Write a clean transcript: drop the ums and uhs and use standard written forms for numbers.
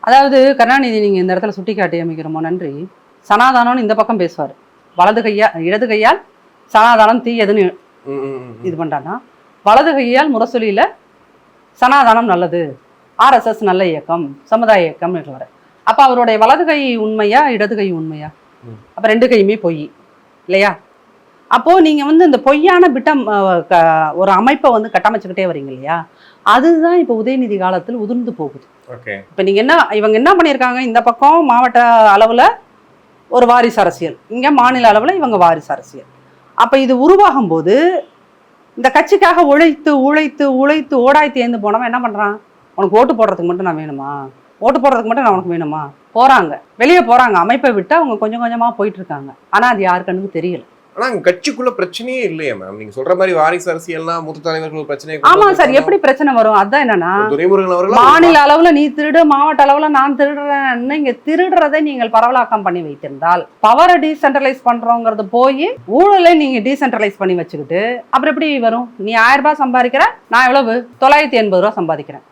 அதாவது கருணாநிதி நீங்கள் இந்த இடத்துல சுட்டி காட்டி அமைக்கிறோமோ நன்றி. சனாதானம்னு இந்த பக்கம் பேசுவார், இடது கையால் சனாதானம் தீயதுன்னு இது பண்ணுறான்னா, வலது கையால் முரசொலியில் சனாதானம் நல்லது, ஆர்எஸ்எஸ் நல்ல இயக்கம், சமுதாய இயக்கம்னு சொல்லுவார். அப்போ அவருடைய வலது கை உண்மையா இடது கை உண்மையா? அப்போ ரெண்டு கையுமே பொய் இல்லையா? அப்போது நீங்கள் இந்த பொய்யான ஒரு அமைப்பை கட்டமைச்சுக்கிட்டே வரீங்க இல்லையா? அதுதான் இப்போ உதயநிதி காலத்தில் உதிர்ந்து போகுது. இப்போ நீங்கள் இவங்க என்ன பண்ணியிருக்காங்க, இந்த பக்கம் மாவட்ட அளவில் ஒரு வாரிசு அரசியல், இங்கே மாநில அளவில் இவங்க வாரிசு அரசியல். அப்போ இது உருவாகும் போது இந்த கட்சிக்காக உழைத்து உழைத்து உழைத்து ஓடாய் தேர்ந்து போனவன் என்ன பண்ணுறான், உனக்கு ஓட்டு போடுறதுக்கு மட்டும் நான் வேணுமா, ஓட்டு போடுறதுக்கு மட்டும் நான் உனக்கு வேணுமா, போகிறாங்க வெளியே போகிறாங்க, அமைப்பை விட்டு அவங்க கொஞ்சம் கொஞ்சமாக போயிட்டு இருக்காங்க. ஆனால் அது யாருக்கன்னு தெரியல. ஆனா கட்சிக்குள்ள பிரச்சனையே இல்லையா மேம்? நீங்க சொல்ற மாதிரி வாரிசு அரசியல்னா மூத்த தலைவர்கள் பிரச்சனை. ஆமா சார், எப்படி பிரச்சனை வரும்? அதான் என்னன்னா, துரைமுருகன் அவர்கள் மாநில அளவுல நீ திருடு, மாவட்ட அளவுல நான் திருடுறேன், இங்க திருடுறதை நீங்கள் பரவலாக்கம் பண்ணி வைத்திருந்தால், பவரை டீசென்ட்ரலைஸ் பண்றோங்கிறது போய் ஊழலை நீங்க டீசென்ட்ரலைஸ் பண்ணி வச்சுக்கிட்டு அப்புறம் எப்படி வரும்? நீ 1000 ரூபாய் சம்பாதிக்கிற, நான் எவ்வளவு 980 ரூபாய் சம்பாதிக்கிறேன்.